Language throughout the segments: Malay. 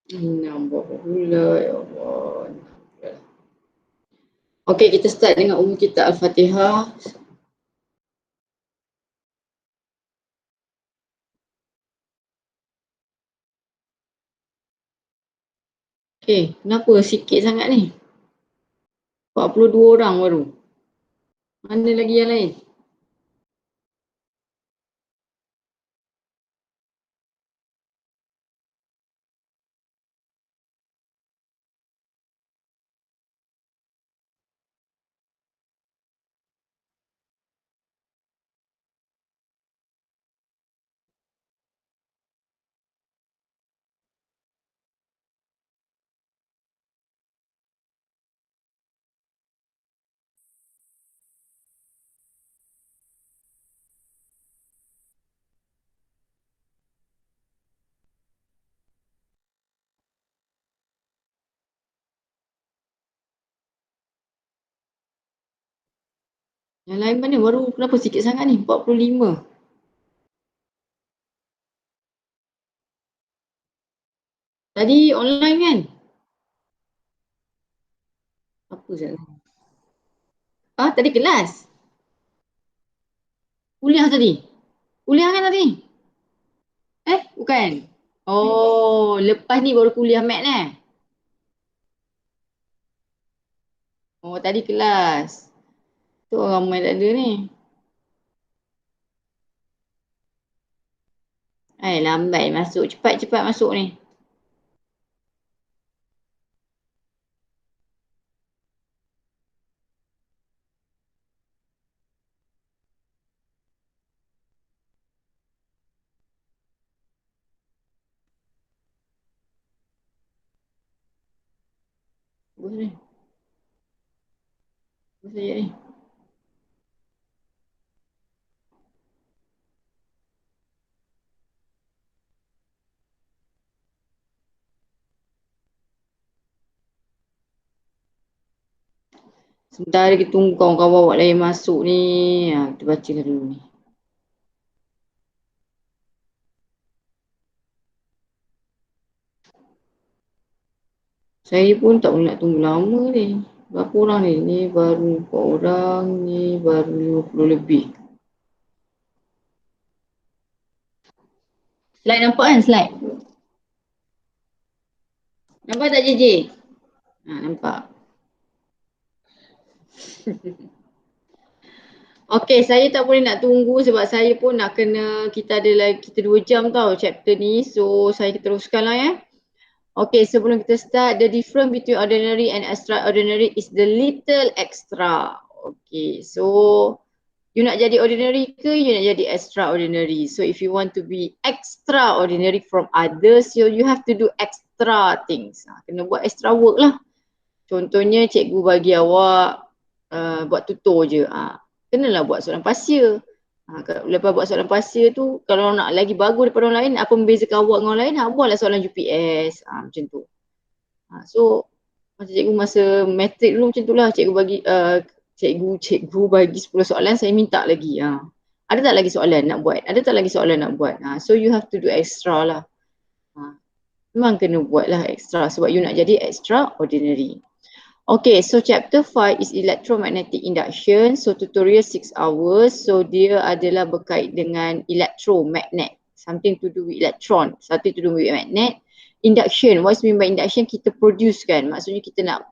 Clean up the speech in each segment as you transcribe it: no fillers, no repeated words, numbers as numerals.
Nambah pula, ya Allah. Okey, kita start dengan umum kita Al-Fatihah. Okey, kenapa sikit sangat ni? 42 orang baru. Mana lagi yang lain? Yang lain mana? Baru kenapa sikit sangat ni? 45. Tadi online kan? Apa salah? Ah, tadi kelas. Kuliah tadi. Kuliah kan tadi? Bukan. Oh, lepas ni baru kuliah mat eh? Oh, tadi kelas. Tu orang ramai tak ada ni. Lambat masuk. Cepat-cepat masuk ni. Bagus ni. Bagus saja ni. Sebentar lagi tunggu kawan-kawan awak lain masuk ni. Kita baca dulu ni. Saya pun tak boleh nak tunggu lama ni. Berapa orang ni? Ni baru 4 orang. Ni baru 50 lebih. Slide nampak kan slide? Nampak tak JJ? Nampak. Okey, saya tak boleh nak tunggu sebab saya pun nak kena, kita ada lagi, kita 2 jam tau chapter ni. So, saya teruskan lah ya. Okay, sebelum kita start, the difference between ordinary and extraordinary is the little extra. Okay, so you nak jadi ordinary ke you nak jadi extraordinary? So if you want to be extraordinary from others, you have to do extra things. Kena buat extra work lah. Contohnya cikgu bagi awak buat tutor je. Kenalah buat soalan pasir. Lepas buat soalan pasir tu, kalau nak lagi bagus daripada orang lain, apa membezakan awak dengan orang lain, buatlah soalan UPS. Macam tu. So macam cikgu masa matrik dulu macam tu lah, cikgu bagi cikgu bagi 10 soalan, saya minta lagi. Ada tak lagi soalan nak buat? Ada tak lagi soalan nak buat? So you have to do extra lah. Memang kena buat lah extra sebab you nak jadi extraordinary. Okay, so chapter 5 is electromagnetic induction. So tutorial 6 hours. So dia adalah berkait dengan electromagnet. Something to do with electron. Something to do with magnet. Induction, what's mean by induction? Kita produce kan. Maksudnya kita nak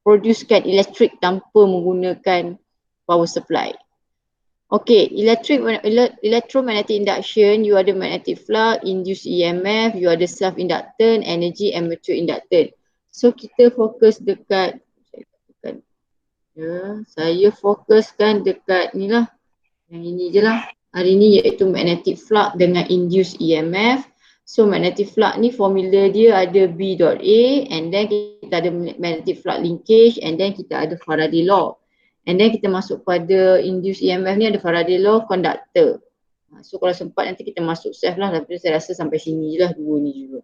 producekan elektrik tanpa menggunakan power supply. Okay, electromagnetic induction, you ada magnetic flux, induced EMF, you ada self-inductant, energy and mutual inductant. So kita fokus dekat, saya fokuskan dekat ni lah, yang ini je lah. Hari ni iaitu magnetic flux dengan induced EMF. So magnetic flux ni formula dia ada B dot A, and then kita ada magnetic flux linkage, and then kita ada Faraday law. And then kita masuk pada induced EMF ni ada Faraday law conductor. So kalau sempat nanti kita masuk self lah, tapi saya rasa sampai sini je lah dua ni juga.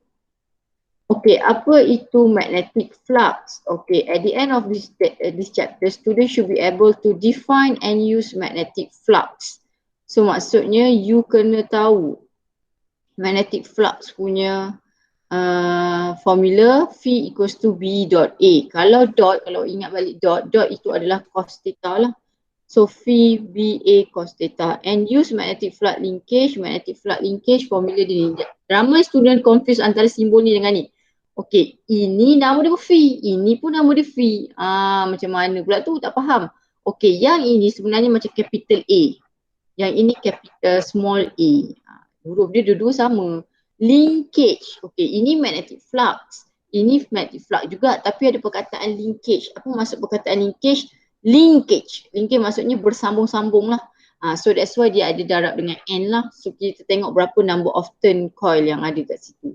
Okay, apa itu magnetic flux? Okay, at the end of this chapter, students should be able to define and use magnetic flux. So maksudnya you kena tahu magnetic flux punya formula phi equals to B dot A. Kalau dot, kalau ingat balik dot itu adalah cos theta lah. So phi BA cos theta and use magnetic flux linkage. Magnetic flux linkage formula dia ni. Ramai student confuse antara simbol ni dengan ni. Okey, ini nama dia phi, ini pun nama dia phi. Macam mana pula tu tak faham. Okey, yang ini sebenarnya macam capital A. Yang ini capital small a. Huruf dia dua-dua sama. Linkage. Okey, ini magnetic flux. Ini magnetic flux juga tapi ada perkataan linkage. Apa maksud perkataan linkage? Linkage. Linkage maksudnya bersambung-sambung lah. So that's why dia ada darab dengan N lah. So kita tengok berapa number of turn coil yang ada kat situ.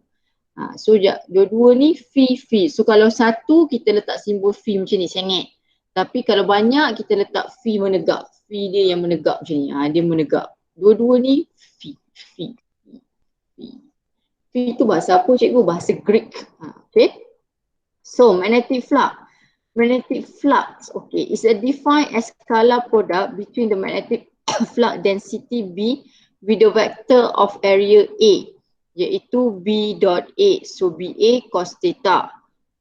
So dua-dua ni phi. So kalau satu kita letak simbol phi macam ni, sengit. Tapi kalau banyak kita letak phi menegak. Phi dia yang menegak macam ni. Dia menegak. Dua-dua ni phi. Phi tu bahasa apa cikgu? Bahasa Greek. Okay. So magnetic flux. Magnetic flux, okay, is a defined as scalar product between the magnetic flux density B with the vector of area A, iaitu B dot A. So BA cos theta.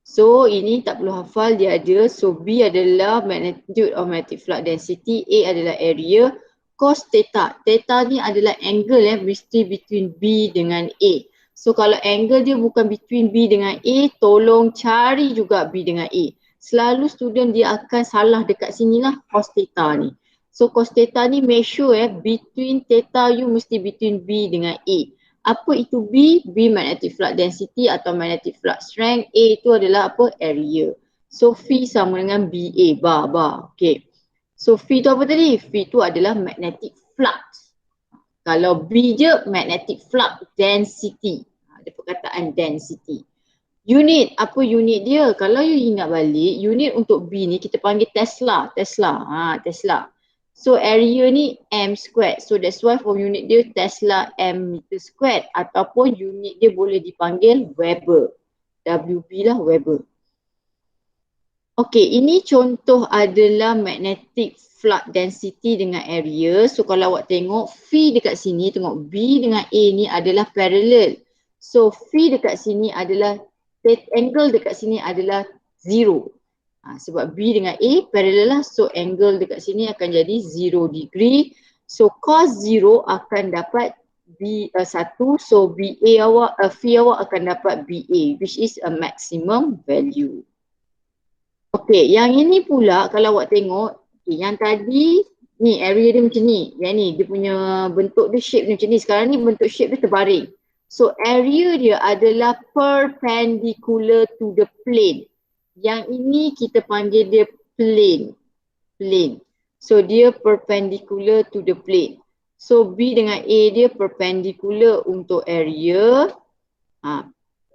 So ini tak perlu hafal, dia ada. So B adalah magnitude of magnetic flux density, A adalah area, cos theta. Theta ni adalah angle mesti between B dengan A. So kalau angle dia bukan between B dengan A, tolong cari juga B dengan A. Selalu student dia akan salah dekat sini lah, cos theta ni. So cos theta ni make sure between theta you mesti between B dengan A. Apa itu B? B magnetic flux density atau magnetic flux strength. A itu adalah apa? Area. So phi sama dengan BA, bar. Okay. So phi tu apa tadi? Phi tu adalah magnetic flux. Kalau B je magnetic flux density. Ada perkataan density. Unit, apa unit dia? Kalau you ingat balik, unit untuk B ni kita panggil Tesla. Tesla. So area ni M squared. So that's why for unit dia Tesla M meter squared. Ataupun unit dia boleh dipanggil Weber. WB lah, Weber. Okay, ini contoh adalah magnetic flux density dengan area. So kalau awak tengok phi dekat sini, tengok B dengan A ni adalah parallel. So phi dekat sini adalah, angle dekat sini adalah 0. Sebab B dengan A parallel lah, so angle dekat sini akan jadi 0 degree. So cos 0 akan dapat B1, so BA awak, phi awak akan dapat BA, which is a maximum value. Okay, yang ini pula kalau awak tengok, yang tadi ni area dia macam ni. Yang ni dia punya bentuk dia, shape dia macam ni. Sekarang ni bentuk shape dia terbaring. So area dia adalah perpendicular to the plane. Yang ini kita panggil dia plane. So dia perpendicular to the plane. So B dengan A dia perpendicular untuk area.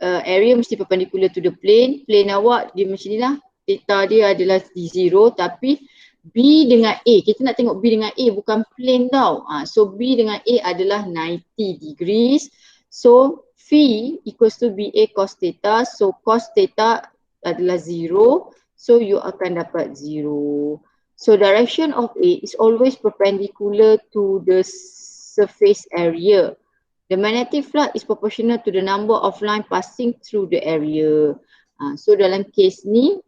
Area mesti perpendicular to the plane. Plane awak dia macam ni lah. Theta dia adalah 0 tapi B dengan A, kita nak tengok B dengan A bukan plane tau. So B dengan A adalah 90 degrees. So phi equals to BA cos theta. So cos theta adalah 0. So you akan dapat 0. So direction of A is always perpendicular to the surface area. The magnetic flux is proportional to the number of line passing through the area. So dalam case ni,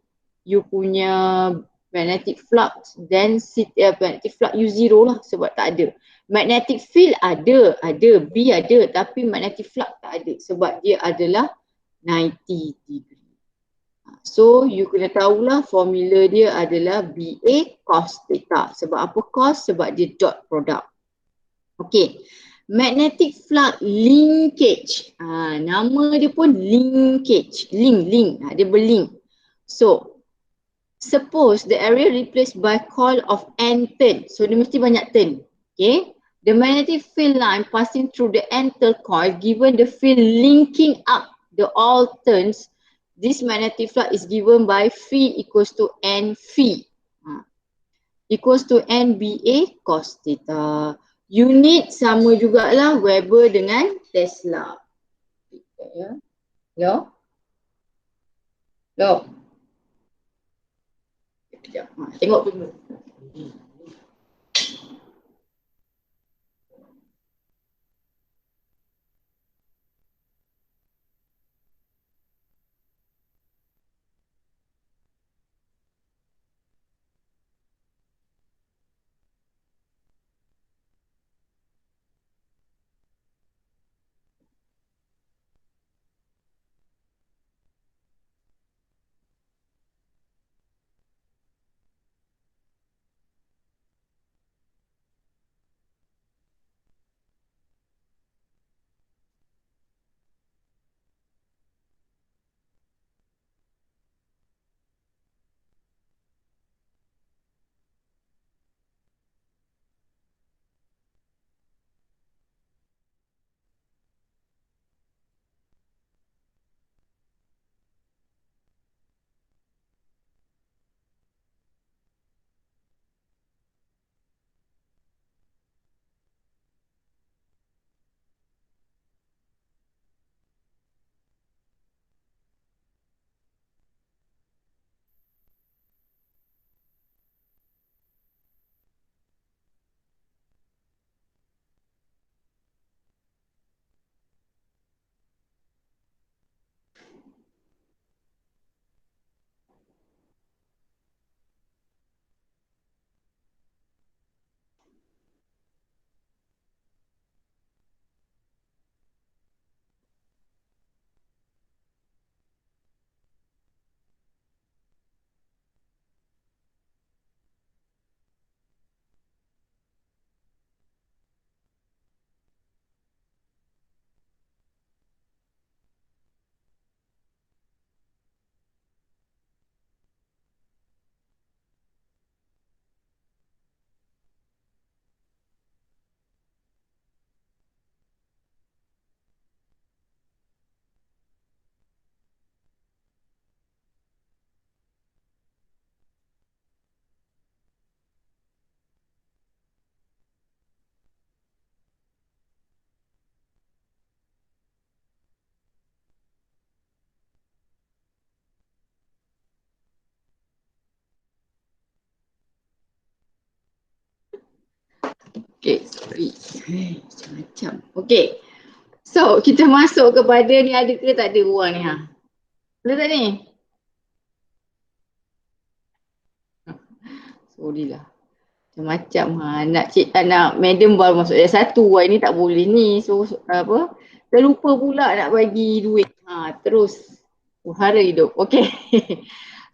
you punya magnetic flux density, magnetic flux you 0 lah sebab tak ada. Magnetic field ada, B ada, tapi magnetic flux tak ada sebab dia adalah 90 degree. So you kena tahulah formula dia adalah BA cos theta. Sebab apa cos? Sebab dia dot product. Okay. Magnetic flux linkage. Nama dia pun linkage. Link. Dia berlink. So suppose the area replaced by coil of n turn. So dia mesti banyak turn. Okay. The magnetic field line passing through the n turn coil given the field linking up the all turns. This magnetic flux is given by phi equals to n phi. Equals to NBA cos theta. Unit sama jugalah Weber dengan Tesla. Ya. Sekejap. Tengok dulu. Okay, sorry. Macam-macam. Okay. So, kita masuk kepada ni, ada ke tak ada orang ni? Ada tak ni? Sorry lah. Macam-macam nak madam baru masuk ayat 1, ni tak boleh ni. So apa? Terlupa pula nak bagi duit. Terus hara hidup. Okay.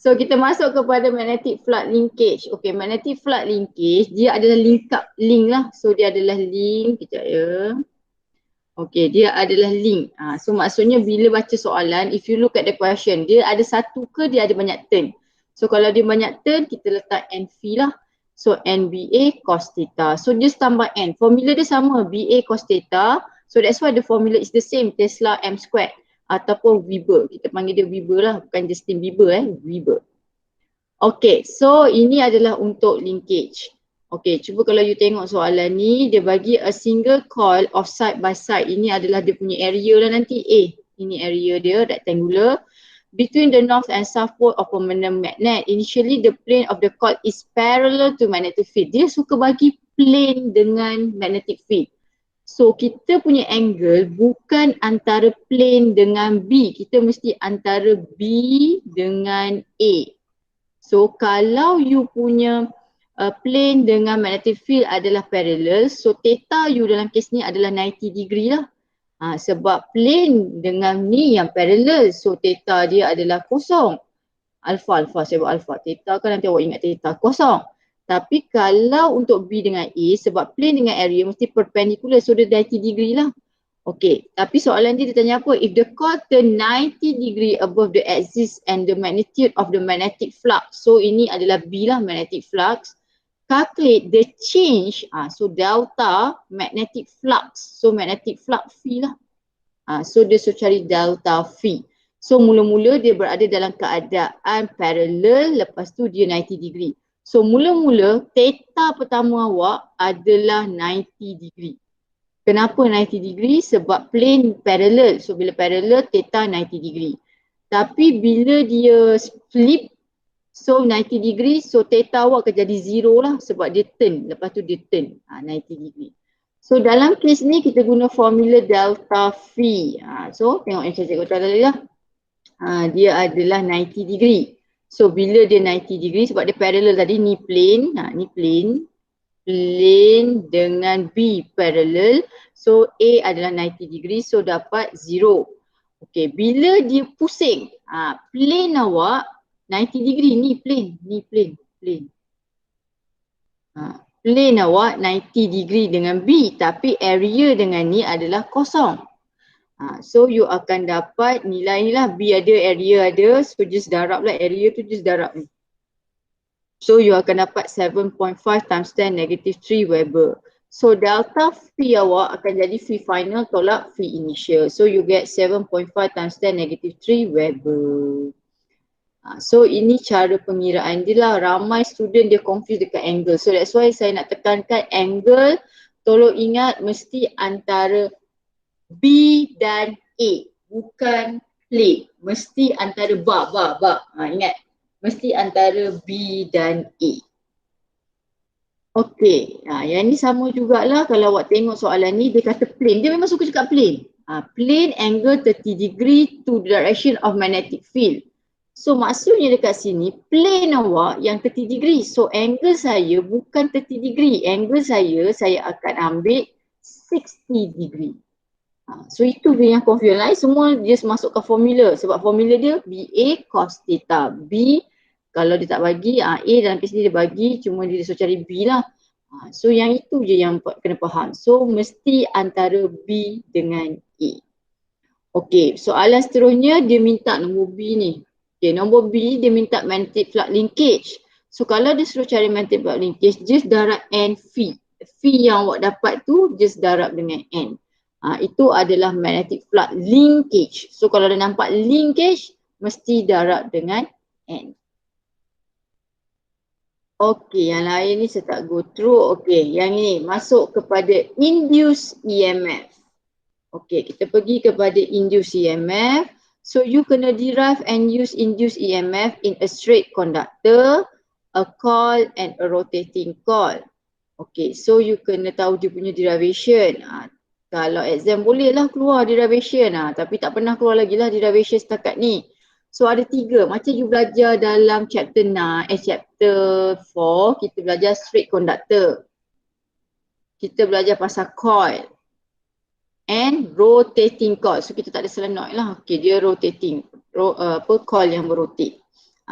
So kita masuk kepada magnetic flood linkage. Okay, magnetic flood linkage dia adalah link lah. So dia adalah link, kejap ya. Okay, dia adalah link. So maksudnya bila baca soalan, if you look at the question, dia ada satu ke dia ada banyak turn. So kalau dia banyak turn, kita letak NV lah. So NBA cos theta. So dia tambah N. Formula dia sama, BA cos theta. So that's why the formula is the same, Tesla M squared. Ataupun Weber. Kita panggil dia Weber lah, bukan Justin Bieber Weber. Okay, so ini adalah untuk linkage. Okay, cuba kalau you tengok soalan ni, dia bagi a single coil of side by side. Ini adalah dia punya area lah nanti A. Ini area dia, rectangular. Between the north and south pole of permanent magnet. Initially, the plane of the coil is parallel to magnetic field. Dia suka bagi plane dengan magnetic field. So, kita punya angle bukan antara plane dengan B. Kita mesti antara B dengan A. So, kalau you punya plane dengan magnetic field adalah parallel, so theta you dalam kes ni adalah 90 degree lah. Sebab plane dengan ni yang parallel, so theta dia adalah kosong. Alpha, saya buat alpha. Theta kan nanti awak ingat theta, kosong. Tapi kalau untuk B dengan A, sebab plane dengan area mesti perpendicular, so dia 90 degree lah. Okay, tapi soalan dia tanya apa? If the coil turn 90 degree above the axis and the magnitude of the magnetic flux, so ini adalah B lah, magnetic flux. Calculate the change, so delta magnetic flux, so magnetic flux phi lah. So dia suruh cari delta phi. So mula-mula dia berada dalam keadaan parallel, lepas tu dia 90 degree. So mula-mula theta pertama awak adalah 90 degree. Kenapa 90 degree? Sebab plane parallel. So bila parallel, theta 90 degree. Tapi bila dia flip, so 90 degree, so theta awak akan jadi zero lah sebab dia turn. Lepas tu dia turn 90 degree. So dalam kes ni kita guna formula delta phi. So tengok yang saya cakap tadi lah. Dia adalah 90 degree. So bila dia 90 degree, sebab dia parallel tadi, ni plane. Ni plane. Plane dengan B parallel, so A adalah 90 degree, so dapat 0. Okay, bila dia pusing, plane awak 90 degree, ni plane, plane. Plane awak 90 degree dengan B, tapi area dengan ni adalah kosong. So you akan dapat nilai ni lah, B ada, area ada, so just darab lah, area tu just darab ni. So you akan dapat 7.5 times 10 negative 3 Weber. So delta phi awak akan jadi phi final tolak phi initial. So you get 7.5 times 10 negative 3 Weber. So ini cara pengiraan dia lah. Ramai student dia confuse dekat angle. So that's why saya nak tekankan angle. Tolong ingat mesti antara B dan A. Bukan plane. Mesti antara bar. Ingat. Mesti antara B dan A. Okay, yang ni sama jugalah kalau awak tengok soalan ni, dia kata plane. Dia memang suka cakap plane. Plane angle 30 degree to the direction of magnetic field. So maksudnya dekat sini, plane awak yang 30 degree. So angle saya bukan 30 degree. Angle saya akan ambil 60 degree. So itu dia yang confuse. Lain semua dia masukkan formula. Sebab formula dia BA cos theta. B kalau dia tak bagi, A dalam kes ni dia bagi, cuma dia suruh cari B lah. So yang itu je yang kena faham. So mesti antara B dengan A. Okay, soalan seterusnya dia minta nombor B ni. Okay, nombor B dia minta magnetic flux linkage. So kalau dia suruh cari magnetic flux linkage, just darab N phi. Phi yang awak dapat tu just darab dengan N. Itu adalah magnetic flux linkage. So kalau dia nampak linkage, mesti darab dengan N. Okay, yang lain ni saya tak go through. Okay, yang ini masuk kepada induced EMF. Okay, kita pergi kepada induced EMF. So you kena derive and use induced EMF in a straight conductor, a coil and a rotating coil. Okay, so you kena tahu dia punya derivation. Kalau exam boleh lah keluar derivation, tapi tak pernah keluar lagi lah derivation setakat ni. So ada 3, macam you belajar dalam chapter 4, kita belajar straight conductor. Kita belajar pasal coil and rotating coil. So kita tak ada solenoid lah. Okay, dia rotating, coil yang berotate.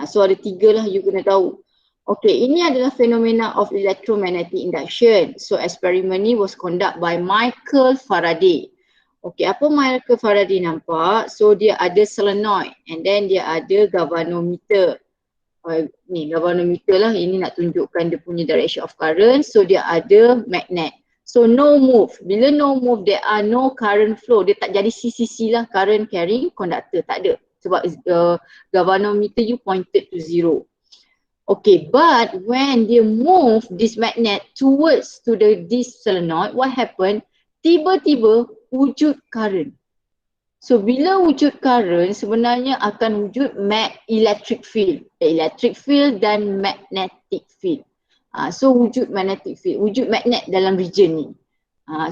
So ada 3 lah you kena tahu. Okay, ini adalah fenomena of electromagnetic induction. So eksperimen ni was conduct by Michael Faraday. Okay, apa Michael Faraday nampak? So dia ada solenoid and then dia ada galvanometer. Ni galvanometer lah, ini nak tunjukkan dia punya direction of current. So dia ada magnet. So no move. Bila no move, there are no current flow. Dia tak jadi CCC lah, current carrying conductor. Tak ada. Sebab galvanometer you pointed to 0. Okay, but when they move this magnet towards to this solenoid, what happened? Tiba-tiba wujud current. So bila wujud current, sebenarnya akan wujud electric field. Electric field dan magnetic field. So wujud magnetic field, wujud magnet dalam region ni.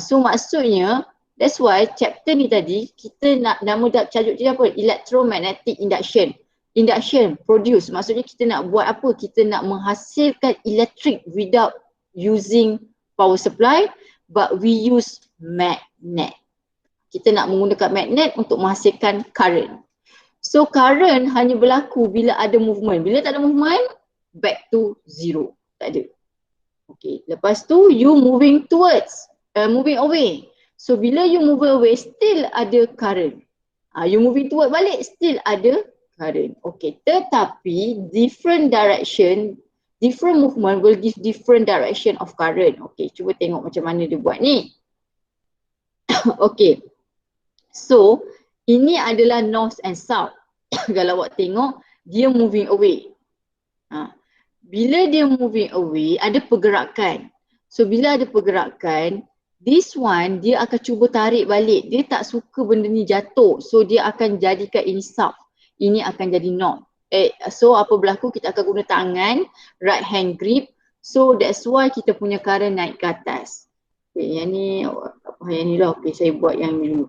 So maksudnya, that's why chapter ni tadi, kita nak nama tajuk dia apa? Electromagnetic induction. Induction, produce. Maksudnya kita nak buat apa? Kita nak menghasilkan elektrik without using power supply, but we use magnet. Kita nak menggunakan magnet untuk menghasilkan current. So current hanya berlaku bila ada movement. Bila tak ada movement, back to 0. Tak ada. Okay, lepas tu you moving towards, moving away. So bila you move away, still ada current. You moving toward balik, still ada current. Okay, tetapi different direction, different movement will give different direction of current. Okay, cuba tengok macam mana dia buat ni. Okay, so ini adalah north and south. Kalau awak tengok, dia moving away. Bila dia moving away, ada pergerakan. So bila ada pergerakan, this one dia akan cuba tarik balik. Dia tak suka benda ni jatuh. So dia akan jadikan ini south. Ini akan jadi north. So apa berlaku? Kita akan guna tangan, right hand grip. So that's why kita punya current naik ke atas. Okay, yang ni lah. Okay, saya buat yang ni dulu.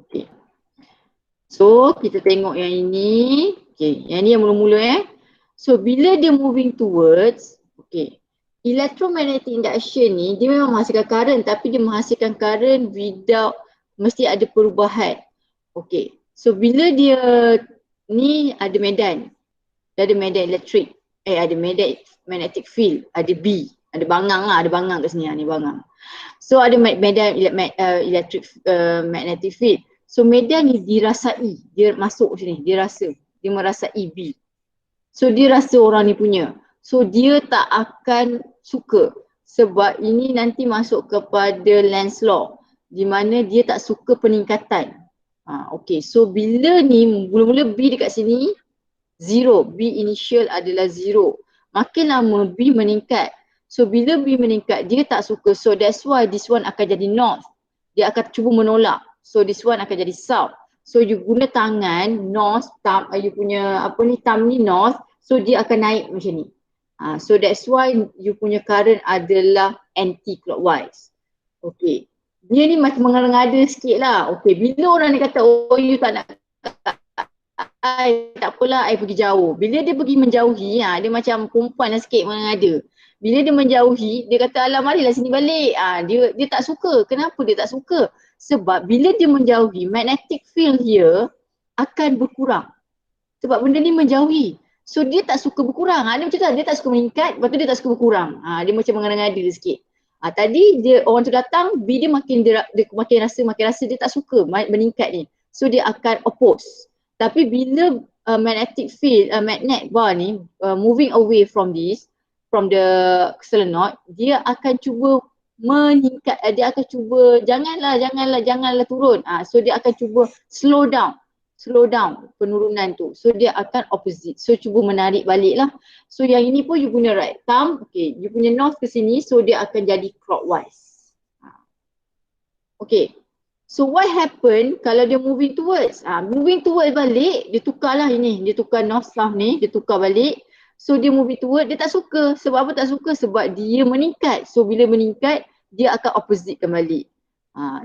Okay. So kita tengok yang ini. Okay, yang ni yang mula-mula So bila dia moving towards, okay, electromagnetic induction ni dia memang menghasilkan current, tapi dia menghasilkan current without, mesti ada perubahan. Okay, so bila dia ni ada medan, dia ada medan elektrik, ada magnetic field, ada B, ada bangang lah, ada bangang kat sini, ni bangang. So ada medan electric magnetic field. So medan ni dirasai, dia masuk sini, dia rasa, dia merasai B. So dia rasa orang ni punya. So dia tak akan suka sebab ini nanti masuk kepada Lenz law di mana dia tak suka peningkatan. Okay, so bila ni mula-mula B dekat sini 0, B initial adalah 0. Makin lama B meningkat. So bila B meningkat dia tak suka, so that's why this one akan jadi north. Dia akan cuba menolak. So this one akan jadi south. So you guna tangan north, thumb, you punya thumb ni north, so dia akan naik macam ni. So that's why you punya current adalah anti-clockwise. Okay. Dia ni macam mengada-ngada sikit lah. Okay, bila orang ni kata, oh you tak nak I, tak apalah I pergi jauh. Bila dia pergi menjauhi, dia macam perempuan lah sikit mengada. Bila dia menjauhi, dia kata alah marilah sini balik. Dia tak suka. Kenapa dia tak suka? Sebab bila dia menjauhi, magnetic field dia akan berkurang. Sebab benda ni menjauhi. So dia tak suka berkurang. Dia macam tu, dia tak suka meningkat, lepas tu dia tak suka berkurang. Dia macam mengada-ngada sikit. Tadi dia orang tu datang, B dia makin makin rasa dia tak suka meningkat ni. So dia akan oppose. Tapi bila magnetic field, magnet bar ni moving away from this, from the solenoid, dia akan cuba meningkat, dia akan cuba janganlah turun. So dia akan cuba slow down penurunan tu. So dia akan opposite. So cuba menarik balik lah. So yang ini pun you guna right thumb. Okay, you punya north ke sini, so dia akan jadi clockwise. Okay. So what happen kalau dia moving towards? Moving towards balik, dia tukar lah ini. Dia tukar north south ni, dia tukar balik. So dia moving toward, dia tak suka. Sebab apa tak suka? Sebab dia meningkat. So bila meningkat, dia akan opposite kembali.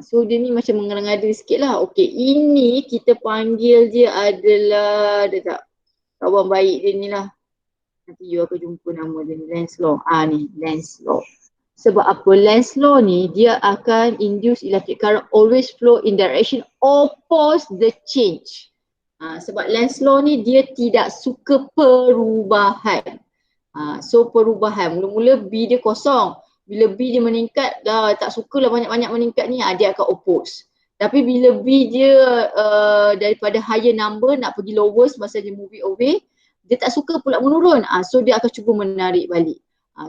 So dia ni macam mengada-ngada sikit lah. Okay, ini kita panggil dia adalah, dia tak, kawan baik dia ni lah. Nanti you akan jumpa nama dia ni, Lenz law. Ni, Lenz law. Sebab apa? Lenz law ni, dia akan induce electric current always flow in direction oppose the change. Sebab Lenz law ni, dia tidak suka perubahan. So perubahan, mula-mula B dia kosong. Bila B dia meningkat, tak sukalah banyak-banyak meningkat ni, dia akan oppose. Tapi bila B dia daripada higher number nak pergi lowest masa dia moving away, dia tak suka pula menurun. So dia akan cuba menarik balik.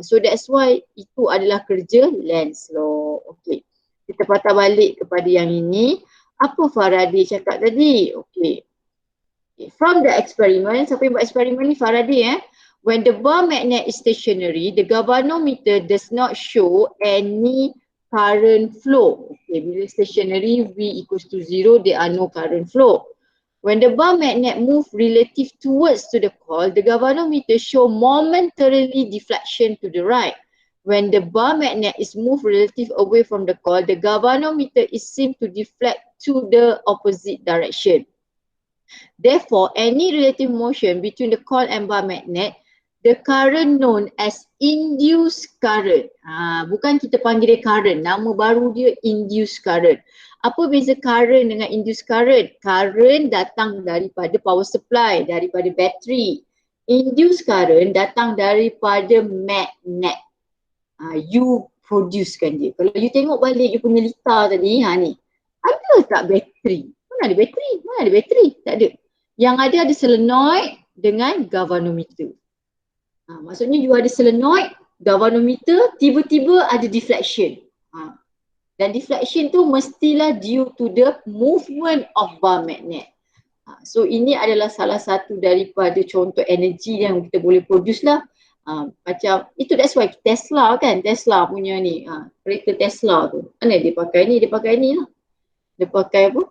So that's why itu adalah kerja Lenz law. Okay. Kita patah balik kepada yang ini. Apa Faraday cakap tadi? Okay. From the experiment, siapa yang buat eksperimen ni? Faraday When the bar magnet is stationary, the galvanometer does not show any current flow. Okay, bila stationary, V equals to 0, there are no current flow. When the bar magnet move relative towards to the coil, the galvanometer show momentarily deflection to the right. When the bar magnet is moved relative away from the coil, the galvanometer is seen to deflect to the opposite direction. Therefore, any relative motion between the coil and bar magnet, the current known as induced current. Bukan kita panggil dia current, nama baru dia induced current. Apa beza current dengan induced current? Current datang daripada power supply, daripada bateri. Induced current datang daripada magnet. You producekan dia. Kalau you tengok balik you punya lita tadi, ni. Ada tak bateri? Mana ada bateri? Mana ada bateri? Tak ada. Yang ada solenoid dengan galvanometer. Maksudnya you ada solenoid, galvanometer, tiba-tiba ada deflection. Dan deflection tu mestilah due to the movement of bar magnet. So ini adalah salah satu daripada contoh energi yang kita boleh produce lah. Macam itu, that's why Tesla kan, Tesla punya ni, kereta Tesla tu. Mana dia pakai ni? Dia pakai ni lah. Dia pakai apa?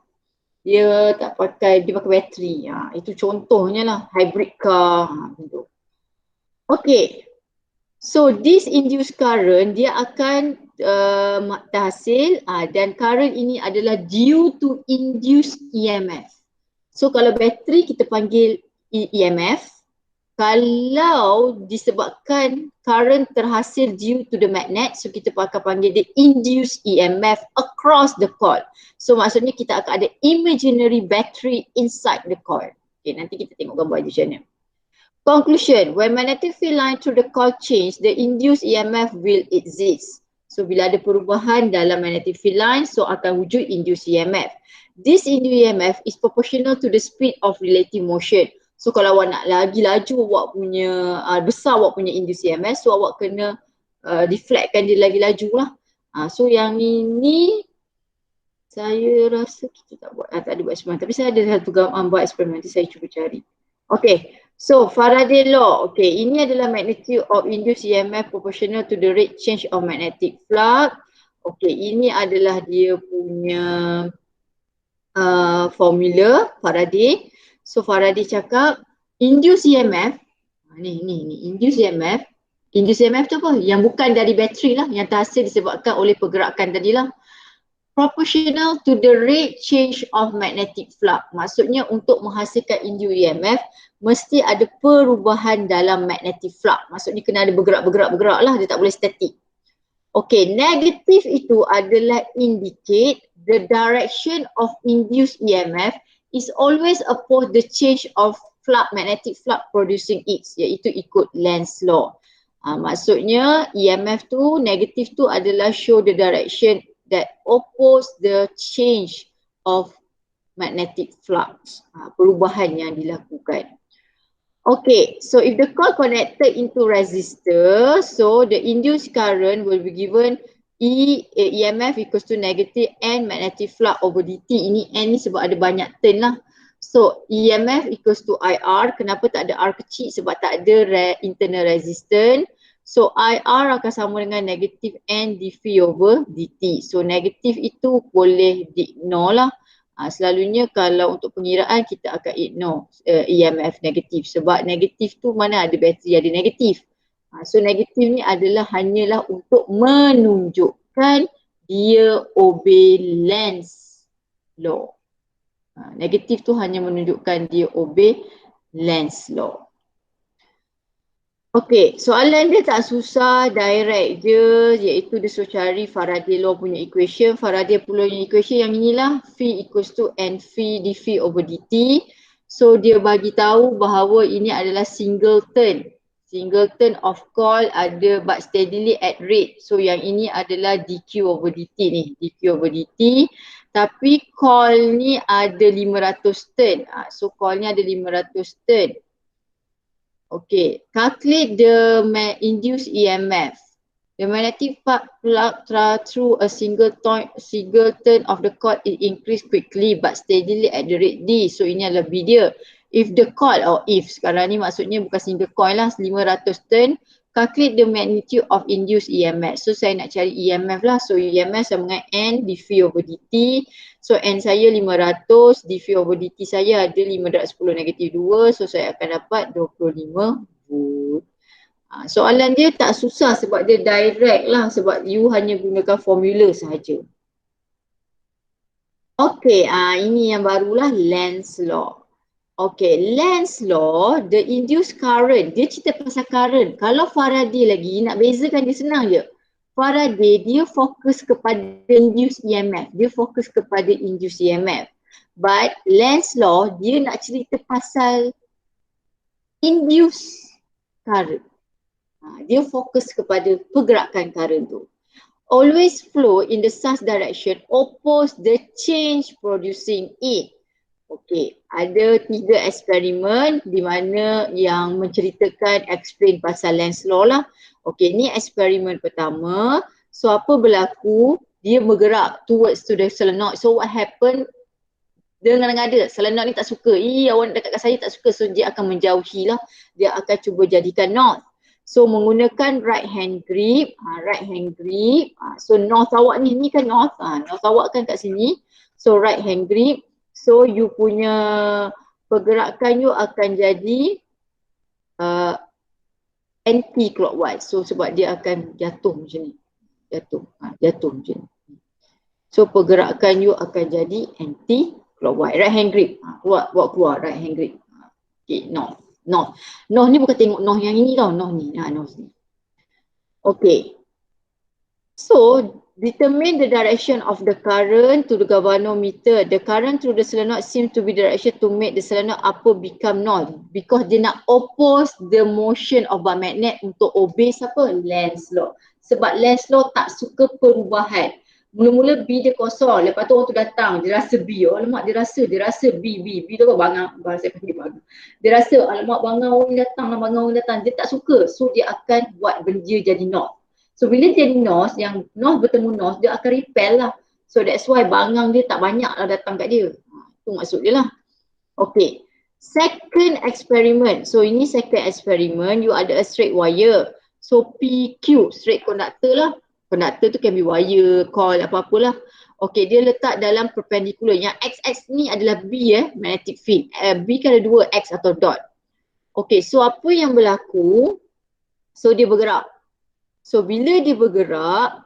Dia tak pakai, dia pakai bateri. Itu contohnya lah, hybrid car. Okay. So this induced current dia akan terhasil dan current ini adalah due to induced EMF. So kalau bateri kita panggil EMF, kalau disebabkan current terhasil due to the magnet, so kita akan panggil dia induced EMF across the coil. So maksudnya kita akan ada imaginary battery inside the coil. Okay, nanti kita tengok gambar dia macam mana. Conclusion, when magnetic field line through the coil change, the induced EMF will exist. So bila ada perubahan dalam magnetic field line, so akan wujud induced EMF. This induced EMF is proportional to the speed of relative motion. So kalau awak nak lagi laju awak punya, besar awak punya induced EMF, so awak kena deflectkan dia lagi laju lah. So yang ini, saya rasa kita tak buat, tak ada buat eksperimen. Tapi saya ada satu gambar eksperimen, nanti saya cuba cari. Okay. So Faraday law, okay, ini adalah magnitude of induced EMF proportional to the rate change of magnetic flux. Okay, ini adalah dia punya formula Faraday. So Faraday cakap induced EMF, ni induced EMF. Induced EMF tu apa? Yang bukan dari bateri lah, yang terhasil disebabkan oleh pergerakan tadi lah. Proportional to the rate change of magnetic flux. Maksudnya untuk menghasilkan induced EMF mesti ada perubahan dalam magnetic flux. Maksudnya kena ada bergerak lah, dia tak boleh static. Okay, negatif itu adalah indicate the direction of induced EMF is always opposed the change of flux, magnetic flux producing it, iaitu ikut Lenz law. Maksudnya EMF tu, negatif tu adalah show the direction that oppose the change of magnetic flux, perubahan yang dilakukan. Okay, so if the coil connected into resistor, so the induced current will be given EMF equals to negative N magnetic flux over dt. Ini N ni sebab ada banyak turn lah. So EMF equals to IR, kenapa tak ada R kecil? Sebab tak ada internal resistance. So IR akan sama dengan negative N dV over dt. So negatif itu boleh di-ignore lah. Selalunya kalau untuk pengiraan kita akan ignore EMF negatif sebab negatif tu mana ada bateri ada negatif. So negatif ni adalah hanyalah untuk menunjukkan dia obey Lenz law. Negatif tu hanya menunjukkan dia obey Lenz law. Okey, soalan dia tak susah, direct je, iaitu dia suruh cari Faraday law punya equation. Faraday punya equation yang inilah, V equals to NV dV over dt. So dia bagi tahu bahawa ini adalah singleton. Singleton of coil ada but steadily at rate. So yang ini adalah dq over dt ni, dq over dt. Tapi coil ni ada 500 turn. So coil ni ada 500 turn. Okay, calculate the induced EMF. The magnetic flux through a single turn of the coil is increased quickly but steadily at the rate D. So ini adalah B dia. If the coil or if sekarang ni maksudnya bukan single coil lah, 500 turn. Calculate the magnitude of induced EMF. So saya nak cari EMF lah. So EMF sama dengan N dV over dt. So N saya 500, dV over dt saya ada 510 negatif 2. So saya akan dapat 25 volt. Soalan dia tak susah sebab dia direct lah. Sebab you hanya gunakan formula sahaja. Okay, ini yang barulah Lenz law. Okay, Lenz law, the induced current, dia cerita pasal current. Kalau Faraday lagi, nak bezakan dia senang je. Faraday, dia fokus kepada induced EMF. Dia fokus kepada induced EMF. But Lenz law, dia nak cerita pasal induced current. Dia fokus kepada pergerakan current tu. Always flow in the such direction oppose the change producing it. Okey, ada 3 eksperimen di mana yang menceritakan explain pasal Lenz law lah. Okey, ni eksperimen pertama. So apa berlaku? Dia bergerak towards to the solenoid. So what happen? Dengan ada solenoid ni tak suka. Awak dekat kat saya tak suka. So dia akan menjauhi lah. Dia akan cuba jadikan north. So menggunakan right hand grip. Right hand grip. So north awak ni kan north. North awak kan kat sini. So right hand grip. So you punya pergerakan you akan jadi anti-clockwise. So sebab dia akan jatuh macam ni. Jatuh macam ni. So pergerakan you akan jadi anti-clockwise. Right hand grip. Buat keluar right hand grip. Okay, north. North ni bukan tengok north yang ini tau. North ni. North ni. Okay. So, determine the direction of the current to the galvanometer. The current through the solenoid seems to be direction to make the solenoid upper become north. Because dia nak oppose the motion of bar magnet untuk obey siapa? Lenz law. Sebab Lenz law tak suka perubahan. Mula-mula B dia kosong, lepas tu orang tu datang, dia rasa B, alamak dia rasa B tu kan bangang, bahasa panggil bangang. Dia rasa alamak bangang orang datang, dia tak suka, so dia akan buat benda jadi north. So bila jadi north, yang north bertemu north, dia akan repel lah. So that's why bangang dia tak banyak lah datang kat dia. Itu maksud dia lah. Okay, second experiment, so ini second experiment, you ada a straight wire. So PQ, straight conductor lah. Conductor tu can be wire, coil, apa-apalah. Okay, dia letak dalam perpendicular. Yang XX ni adalah B magnetic field. B kan ada 2 X atau dot. Okay, so apa yang berlaku? So dia bergerak. So bila dia bergerak,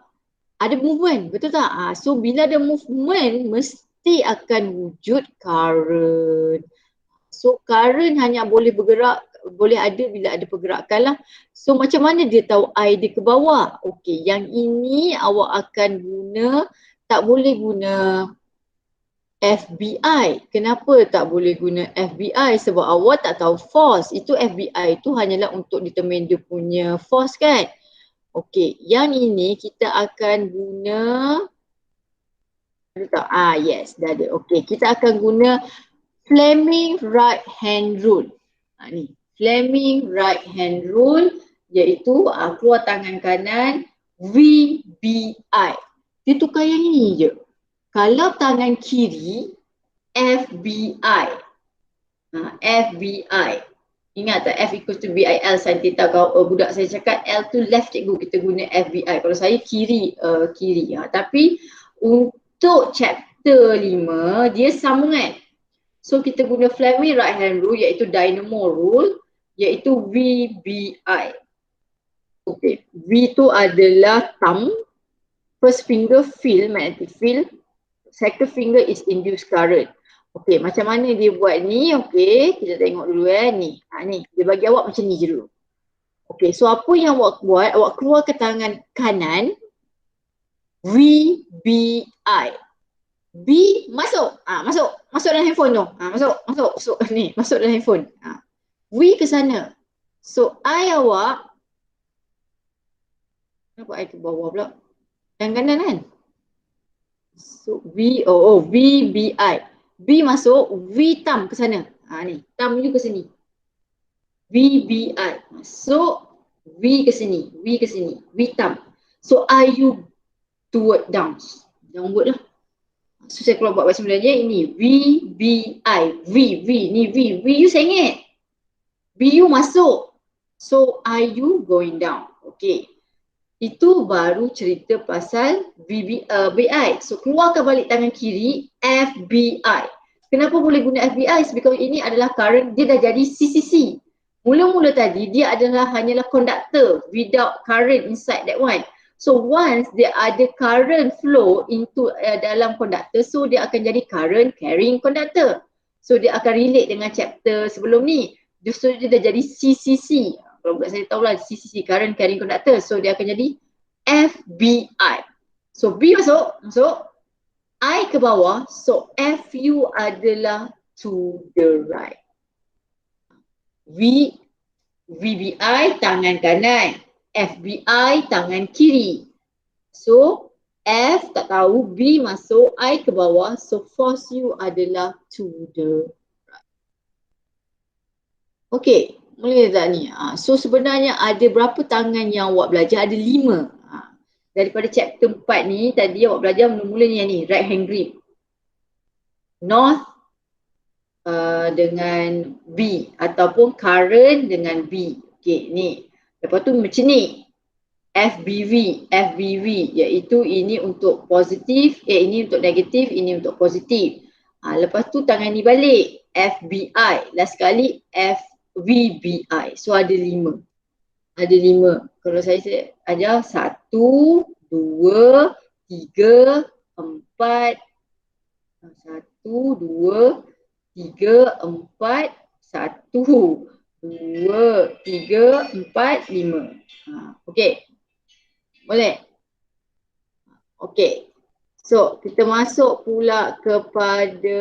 ada movement, betul tak? So bila ada movement, mesti akan wujud current. So current hanya boleh bergerak, boleh ada bila ada pergerakan lah. So macam mana dia tahu I dia ke bawah? Okey, yang ini awak akan guna, tak boleh guna FBI. Kenapa tak boleh guna FBI? Sebab awak tak tahu force. Itu FBI tu hanyalah untuk determine dia punya force kan? Okey, yang ini kita akan guna, yes, dah ada. Okey, kita akan guna Fleming right hand rule. Ni, Fleming right hand rule iaitu keluar tangan kanan VBI. Dia tukar yang ini je. Kalau tangan kiri FBI. FBI. Ingat tak F equals to BIL sin theta. Kalau budak saya cakap L tu left cikgu, kita guna FBI. Kalau saya kiri. Tapi untuk chapter vektor 5, dia sambungan. So kita guna Fleming right hand rule iaitu dynamo rule iaitu VBI. Okay, V tu adalah thumb, first finger field, magnetic field, second finger is induced current. Okay, macam mana dia buat ni? Okay, kita tengok dulu ni. Ni, dia bagi awak macam ni je dulu. Okay, so apa yang awak buat? Awak keluar ke tangan kanan, VBI. B masuk. Masuk dalam handphone tu. Masuk ni, masuk dalam handphone. V ke sana. So I awak, kenapa I ke bawah pula? Yang kanan kan? So VBI. B masuk, V thumb ke sana. Ni, thumb you ke sini. VBI. Masuk, V ke sini, V ke sini, V thumb. So I you toward down. Downward lah. So saya keluar buat bahasa Melayu ini VBI. V ni V you sengit. V you masuk. So I you going down. Okay. Itu baru cerita pasal BI. So keluarkan balik tangan kiri FBI. Kenapa boleh guna FBI? Sebab ini adalah current, dia dah jadi CCC. Mula-mula tadi dia adalah hanyalah conductor without current inside that one. So once dia ada current flow into dalam conductor, so dia akan jadi current carrying conductor. So dia akan relate dengan chapter sebelum ni. Justru dia dah jadi CCC. Kalau buat saya tahulah CCC, current carrying conductor. So dia akan jadi FBI. So B masuk. I ke bawah. So FU adalah to the right. VBI tangan kanan. FBI tangan kiri. So F tak tahu, B masuk, I ke bawah. So force U adalah to the right. Okay, boleh tak ni? So sebenarnya ada berapa tangan yang awak belajar? Ada 5. Daripada chapter 4 ni, tadi awak belajar mula-mula ni, right hand grip. North dengan B ataupun current dengan B. Okay, ni. Lepas tu macam ni. FBV iaitu ini untuk positif, ini untuk negatif, ini untuk positif. Lepas tu tangan ni balik. FBI. Last sekali FVBI. So ada 5. Ada 5. Kalau saya ajar 1, 2, 3, 4. 1, 2, 3, 4, 1, 2, 3, 4, 5. Okey. Boleh? Okey. So, kita masuk pula kepada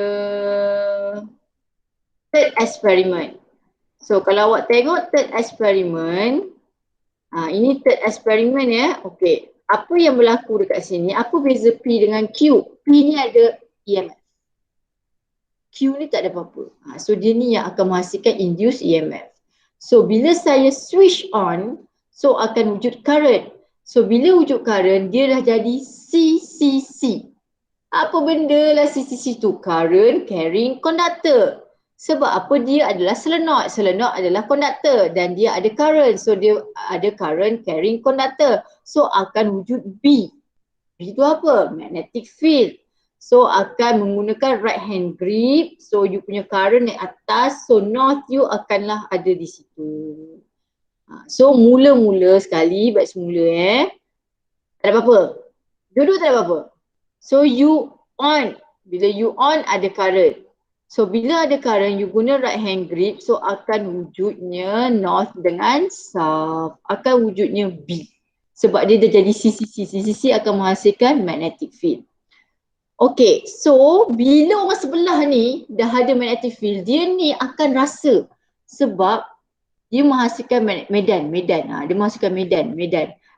third experiment. So, kalau awak tengok third experiment, ini third experiment ya. Okey. Apa yang berlaku dekat sini? Apa beza P dengan Q? P ni ada EMF. Q ni tak ada apa-apa. So, dia ni yang akan menghasilkan induced EMF. So, bila saya switch on, so akan wujud current. So, bila wujud current, dia dah jadi CCC. Apa benda lah CCC tu? Current carrying conductor. Sebab apa? Dia adalah solenoid. Solenoid adalah conductor dan dia ada current. So, dia ada current carrying conductor. So, akan wujud B. B tu apa? Magnetic field. So, akan menggunakan right hand grip. So, you punya current naik atas. So, north you akanlah ada di situ. So mula-mula sekali, baik semula tak ada apa-apa. Duduk tak ada apa-apa. So you on. Bila you on ada current. So bila ada current you guna right hand grip, so akan wujudnya north dengan south. Akan wujudnya B. Sebab dia dah jadi CCC. CCC akan menghasilkan magnetic field. Okay, so bila orang sebelah ni dah ada magnetic field, dia ni akan rasa. Sebab dia menghasilkan medan. Dia menghasilkan medan.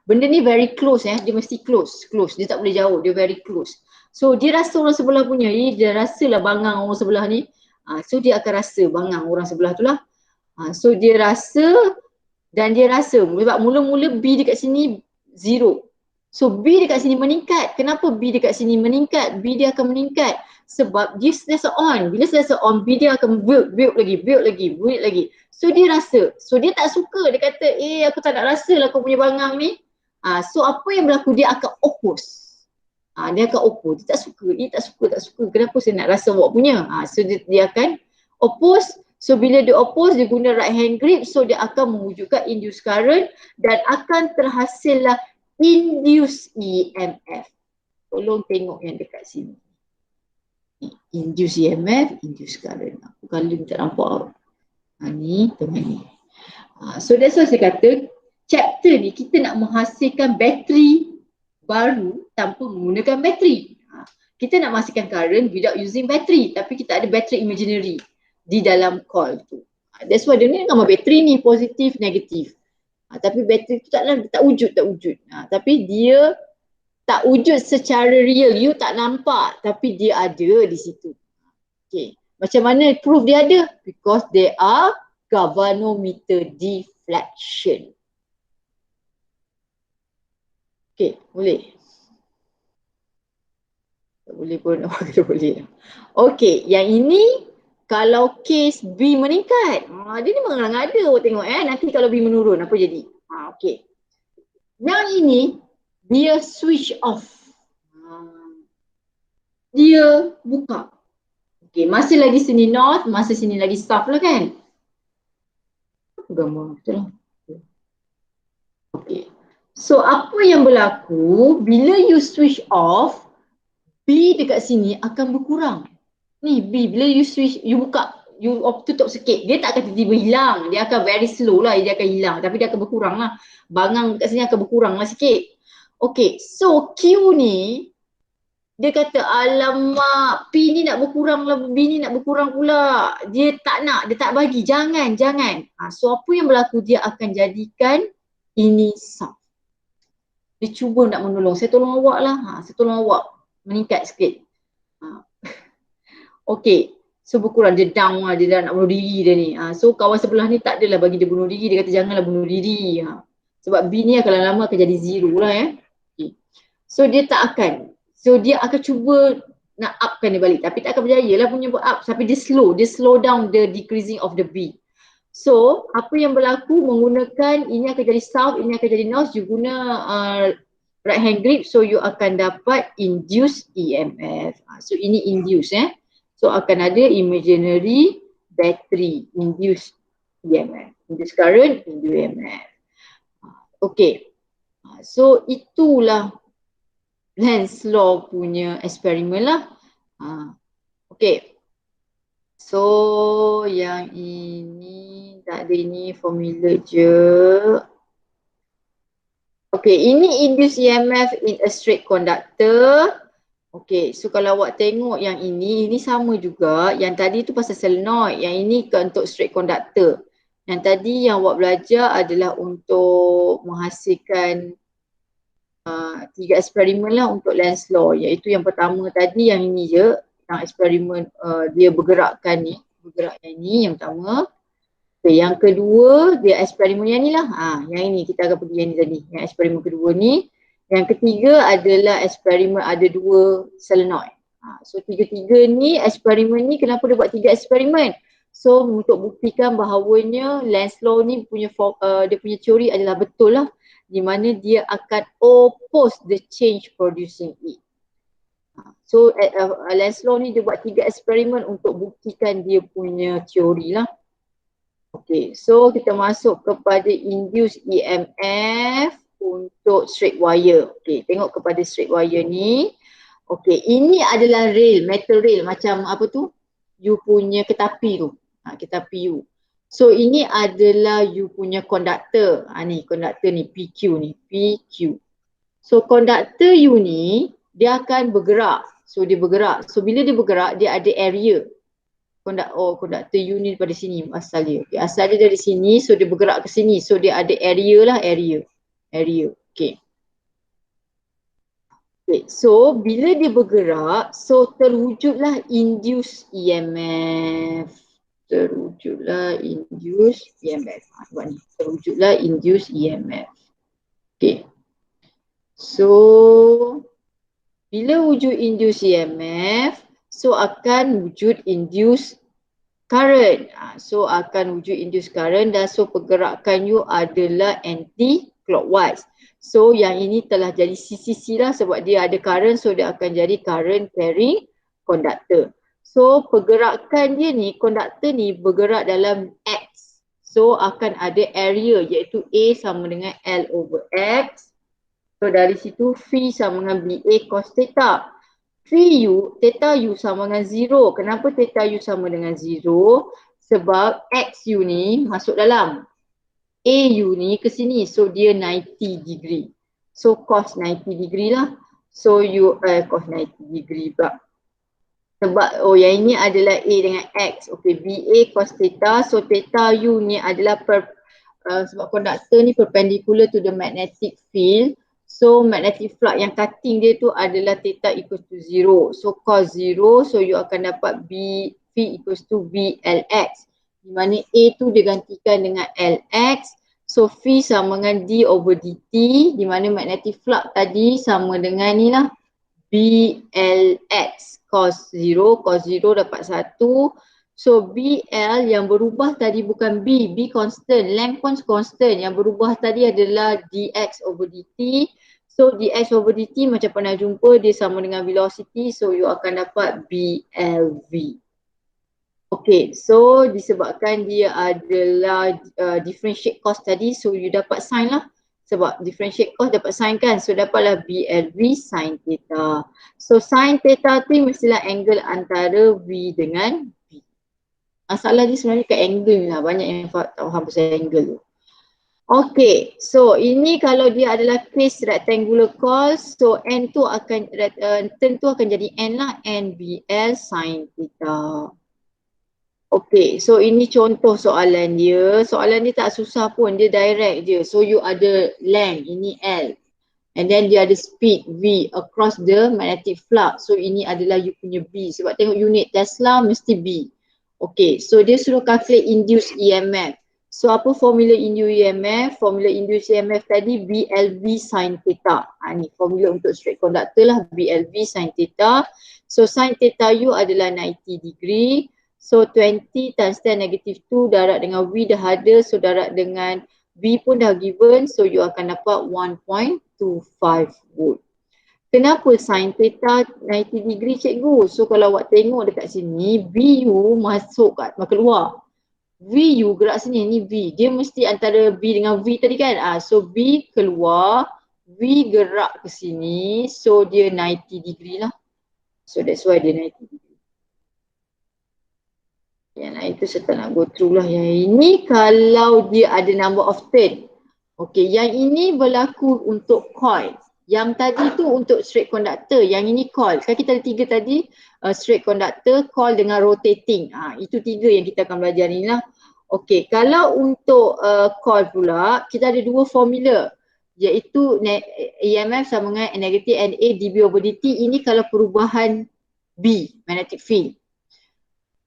Benda ni very close dia mesti close. Dia tak boleh jauh, dia very close. So dia rasa orang sebelah punya, dia rasalah bangang orang sebelah ni. So dia akan rasa bangang orang sebelah tu lah. So dia rasa dan dia rasa. Sebab mula-mula B dekat sini 0. So B dekat sini meningkat. Kenapa B dekat sini meningkat? B dia akan meningkat. Sebab dia sentiasa on. Bila sentiasa on, B dia akan build lagi. So dia rasa. So dia tak suka. Dia kata, aku tak nak rasa lah kau punya bangang ni. So apa yang berlaku? Dia akan oppose. Dia akan oppose, dia tak suka, tak suka, kenapa saya nak rasa awak punya. So dia akan oppose. So bila dia oppose, dia guna right hand grip, so dia akan mewujudkan induced current dan akan terhasillah induced EMF. Tolong tengok yang dekat sini. Induced EMF, induced current. Aku kalau tak nampak. Ni tengah ni. So that's why saya kata chapter ni kita nak menghasilkan bateri baru tanpa menggunakan bateri. Kita nak menghasilkan current without using bateri, tapi kita ada bateri imaginary di dalam coil tu. That's why dia ni nama bateri ni positif, negatif. Tapi bateri tu tak wujud. Tapi dia tak wujud secara real. You tak nampak, tapi dia ada di situ. Okay. Macam mana proof dia ada? Because they are galvanometer deflection. Okay, boleh. Tak boleh pun, kita boleh. Okay, yang ini kalau case B meningkat. Dia ni mengada awak tengok nanti kalau B menurun apa jadi. Okay. Yang ini dia switch off. Dia buka. Okay, masih lagi sini north, masih sini lagi south lah kan. Apa gambar betul lah. Okay. So apa yang berlaku bila you switch off, B dekat sini akan berkurang. Ni B, bila you switch, you buka, you tutup sikit, dia tak akan tiba-tiba hilang. Dia akan very slow lah, dia akan hilang. Tapi dia akan berkurang lah. Bangang kat sini akan berkurang lah sikit. Okay, so Q ni, dia kata alamak P ni nak berkurang lah, B ni nak berkurang pula. Dia tak nak, dia tak bagi. Jangan. So apa yang berlaku, dia akan jadikan ini south. Dia cuba nak menolong. Saya tolong awak lah. Saya tolong awak meningkat sikit. Okay. So berkurang, dia down lah. Dia dah nak bunuh diri dia ni. So kawan sebelah ni tak adalah bagi dia bunuh diri. Dia kata janganlah bunuh diri. Sebab B ni akan lama-lama akan jadi zero lah Okay. So dia tak akan. So dia akan cuba nak upkan dia balik. Tapi tak akan berjaya lah punya buat up. Tapi dia slow down the decreasing of the B. So apa yang berlaku menggunakan ini akan jadi south, ini akan jadi north. You guna right hand grip. So you akan dapat induced EMF. So ini induced So akan ada imaginary battery induced EMF. Induced current, induced EMF. Okay. So itulah Lenz law punya eksperimen lah. Okay. So yang ini tak ada, ini formula je. Okay, ini induced EMF in a straight conductor. Okay, so kalau awak tengok yang ini sama juga. Yang tadi tu pasal solenoid, yang ini untuk straight conductor. Yang tadi yang awak belajar adalah untuk menghasilkan 3 eksperimen lah untuk Lenz law, iaitu yang pertama tadi yang ini je, yang eksperimen dia bergerakkan ni, bergerak yang ini yang pertama. Okay, yang kedua dia eksperimen yang ni lah, yang ini kita akan pergi yang ni tadi, yang eksperimen kedua ni. Yang ketiga adalah eksperimen ada 2 solenoid. So 3-3 ni eksperimen ni, kenapa dia buat 3 eksperimen? So untuk buktikan bahawanya Lenz law ni punya dia punya teori adalah betul lah, di mana dia akan oppose the change producing it. So Lenz law ni dia buat 3 eksperimen untuk buktikan dia punya teori lah. Okay, so kita masuk kepada induced EMF untuk straight wire. Okay, tengok kepada straight wire ni. Okay, ini adalah rail, metal rail macam apa tu? You punya ketapi tu. Ketapi you. So ini adalah you punya konduktor. Ni konduktor ni PQ ni, PQ. So konduktor you ni dia akan bergerak. So dia bergerak. So bila dia bergerak dia ada area. Konduktor you ni daripada sini asal dia. Okay, asal dia dari sini, so dia bergerak ke sini. So dia ada area lah, area. Okay. Okay, so bila dia bergerak, so terwujudlah induced EMF. Terwujudlah induced EMF. Sebab ni, terwujudlah induced EMF. Okay. So, bila wujud induced EMF, so akan wujud induced current. So akan wujud induced current dan so pergerakan you adalah anti-clockwise. So yang ini telah jadi CCC lah sebab dia ada current, so dia akan jadi current carrying conductor. So pergerakan dia ni, conductor ni bergerak dalam X. So akan ada area iaitu A sama dengan L over X. So dari situ phi sama dengan BA cos theta. Phi U, theta U sama dengan 0. Kenapa theta U sama dengan 0? Sebab X U ni masuk dalam. A U ni ke sini. So dia 90 degree. So cos 90 degree lah. So cos 90 degree pula. Sebab yang ini adalah A dengan X. Okay, BA cos theta. So theta U ni adalah sebab konduktor ni perpendicular to the magnetic field. So magnetic flux yang cutting dia tu adalah theta equals to 0. So cos 0, so you akan dapat B phi equals to BLX. Di mana A tu digantikan dengan LX. So phi sama dengan D over DT. Di mana magnetic flux tadi sama dengan ni lah. BLX cos 0 dapat 1. So BL yang berubah tadi bukan B constant, length pun constant. Yang berubah tadi adalah dx over dt. So dx over dt macam pernah jumpa dia sama dengan velocity, so you akan dapat BLV. Okay, so disebabkan dia adalah differentiate cos tadi, so you dapat sin lah. Sebab differentiate cos dapat sin kan, so dapatlah BLV sin theta. So sin theta tu mestilah angle antara V dengan B. Masalah dia sebenarnya ke angle lah. Banyak yang faham pasal angle tu. Okay, so ini kalau dia adalah case rectangular coils, so N tu akan, turn tu akan jadi N lah, NBL sin theta. Okay, so ini contoh soalan dia. Soalan dia tak susah pun, dia direct je. So you ada length, ini L. And then dia ada speed V across the magnetic flux. So ini adalah you punya B. Sebab tengok unit Tesla mesti B. Okay, so dia suruh calculate induced EMF. So apa formula induced EMF? Formula induced EMF tadi BLV sin theta. Ni formula untuk straight conductor lah, BLV sin theta. So sin theta U adalah 90 degree. So 20 times 10 negative 2 darat dengan V dah ada. So darat dengan V pun dah given. So you akan dapat 1.25 volt. Kenapa sin theta 90 degree cikgu? So kalau awak tengok dekat sini, VU masuk kat keluar. VU gerak sini, ni V. Dia mesti antara B dengan V tadi kan? So B keluar, V gerak ke sini. So dia 90 degree lah. So that's why dia 90 degree. Itu saya tak nak go through lah. Yang ini kalau dia ada number of turn. Okay, yang ini berlaku untuk coil. Yang tadi tu untuk straight conductor, yang ini coil. Kan kita ada 3 tadi, straight conductor, coil dengan rotating. Itu 3 yang kita akan belajar ni lah. Okay, kalau untuk coil pula, kita ada 2 formula. Iaitu EMF sama dengan negatif NA dB over dt. Ini kalau perubahan B, magnetic field.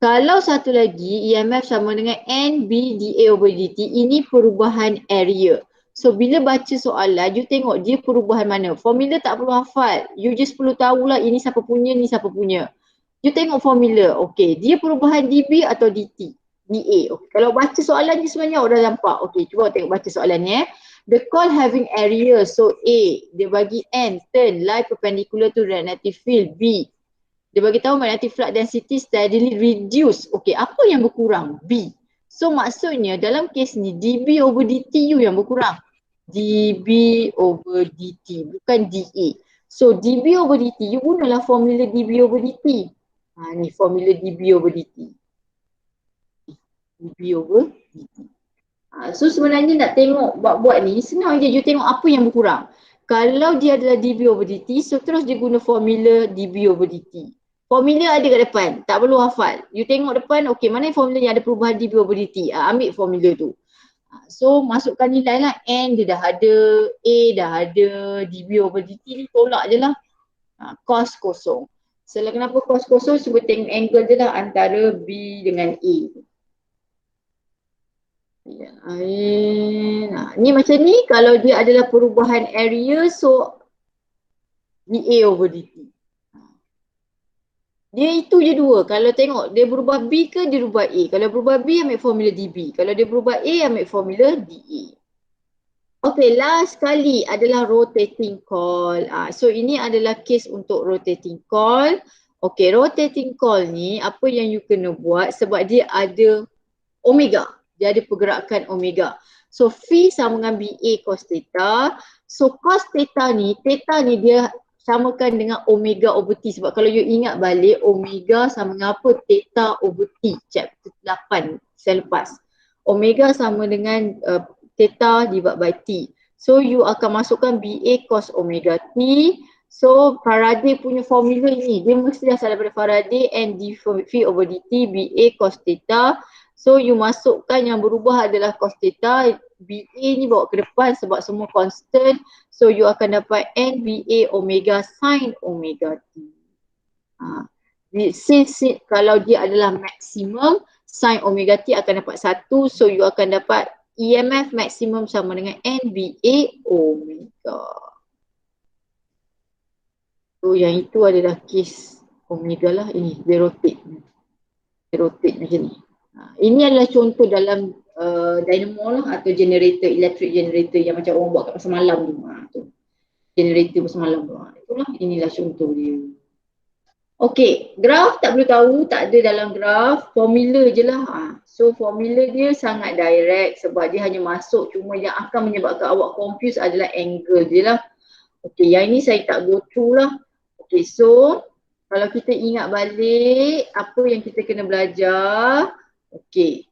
Kalau satu lagi, EMF sama dengan NB dA over dt. Ini perubahan area. So bila baca soalan, you tengok dia perubahan mana. Formula tak perlu hafal. You just perlu tahulah ini siapa punya, ni siapa punya. You tengok formula. Okay, dia perubahan dB atau dt? dA. Okay. Kalau baca soalan ni sebenarnya awak dah nampak. Okay, cuba tengok baca soalan ni. The coil having area. So A, dia bagi N, turn, lie perpendicular to the magnetic field. B, dia bagi tahu magnetic flux density steadily reduce. Okay, apa yang berkurang? B. So maksudnya dalam kes ni dB over dt yang berkurang. dB over dt, bukan dA. So dB over dt, you gunalah formula dB over dt. Ni formula dB over dt. dB over dt. So sebenarnya nak tengok buat-buat ni, senang je. You tengok apa yang berkurang. Kalau dia adalah dB over dt, so terus dia guna formula dB over dt. Formula ada kat depan, tak perlu hafal. You tengok depan, okay, mana formula yang ada perubahan dB over dt? Ambil formula tu. So masukkan nilai lah. N dia dah ada, A dah ada, dB over dt ni tolak je lah. Cos kosong. Selain kenapa cos kosong, cuba tengok angle je lah antara B dengan A. Ni macam ni, kalau dia adalah perubahan area, so dA over dt. Dia itu je 2. Kalau tengok dia berubah B ke dia berubah A. Kalau berubah B ambil formula dB. Kalau dia berubah A ambil formula dA. Okay, last kali adalah rotating call. So ini adalah case untuk rotating call. Okay, rotating call ni apa yang you kena buat sebab dia ada omega. Dia ada pergerakan omega. So phi sama dengan BA cos theta. So cos theta ni dia samakan dengan omega over T. Sebab kalau you ingat balik, omega sama dengan apa? Theta over T. Chapter 8 selepas. Omega sama dengan theta divided by T. So you akan masukkan BA cos omega T. So Faraday punya formula ini, dia mesti asal daripada Faraday and d phi over dt BA cos theta. So you masukkan yang berubah adalah cos theta, BA ni bawa ke depan sebab semua constant. So you akan dapat N BA omega sin omega T. Since kalau dia adalah maksimum, sin omega T akan dapat 1. So you akan dapat EMF maksimum sama dengan NBA omega. So yang itu adalah case omega lah. Ini dia rotate. Dia rotate macam ni. Ini adalah contoh dalam dynamo lah atau generator, electric generator yang macam orang buat kat pasar malam tu. Generator pasar malam tu. Itulah, inilah contoh dia. Okay, graf tak perlu tahu, tak ada dalam graf, formula je lah. So formula dia sangat direct sebab dia hanya masuk, cuma yang akan menyebabkan awak confuse adalah angle je lah. Okay, yang ini saya tak go through lah. Okay, so kalau kita ingat balik apa yang kita kena belajar. Okay,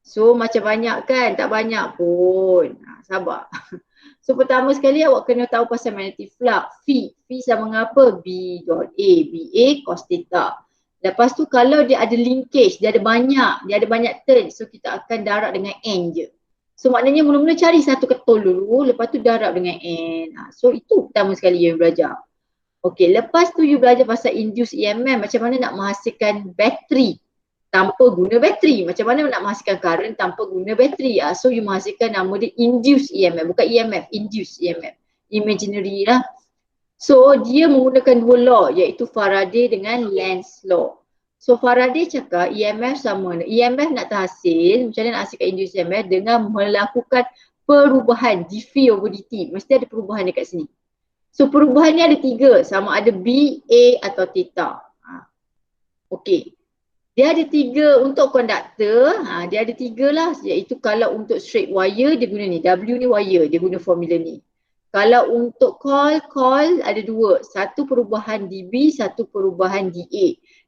so macam banyak kan? Tak banyak pun. Sabar. So pertama sekali awak kena tahu pasal magnetic flux. Phi sama dengan apa? B dot A. BA cos theta. Lepas tu kalau dia ada linkage, dia ada banyak turn. So kita akan darab dengan N je. So maknanya mula-mula cari satu ketol dulu, lepas tu darab dengan N. So itu pertama sekali yang belajar. Okay, lepas tu you belajar pasal induced EMF. Macam mana nak menghasilkan bateri tanpa guna bateri. Macam mana nak menghasilkan current tanpa guna bateri. So you menghasilkan nama dia induced EMF. Bukan EMF, induced EMF. Imaginary lah. So dia menggunakan dua law iaitu Faraday dengan Lenz law. So Faraday cakap EMF sama. EMF nak terhasil, macam mana nak hasilkan induced EMF dengan melakukan perubahan dphi over dt. Mesti ada perubahan dekat sini. So perubahan ni ada tiga, sama ada B, A atau theta. Okay. Dia ada tiga untuk konduktor, dia ada tiga lah, iaitu kalau untuk straight wire dia guna ni, W ni wire, dia guna formula ni. Kalau untuk coil ada dua, satu perubahan dB, satu perubahan dA.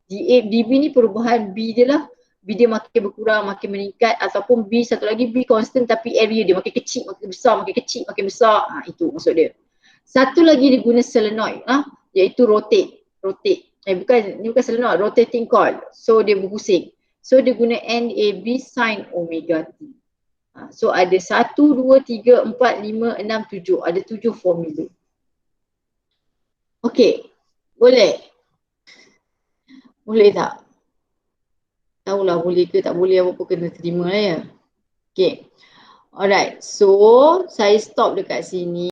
dB ni perubahan B dia lah, B dia makin berkurang, makin meningkat, ataupun B satu lagi B constant tapi area dia makin kecil, makin besar, makin kecil, makin besar, itu maksud dia. Satu lagi dia guna solenoid, iaitu rotate. Ni bukan solenoid, rotating coil. So dia berpusing. So dia guna NAB sin omega T. So ada 1, 2, 3, 4, 5, 6, 7. Ada 7 formula. Okay, boleh? Boleh tak? Tahulah boleh ke tak boleh, apa pun kena terima lah ya. Okay, alright. So saya stop dekat sini.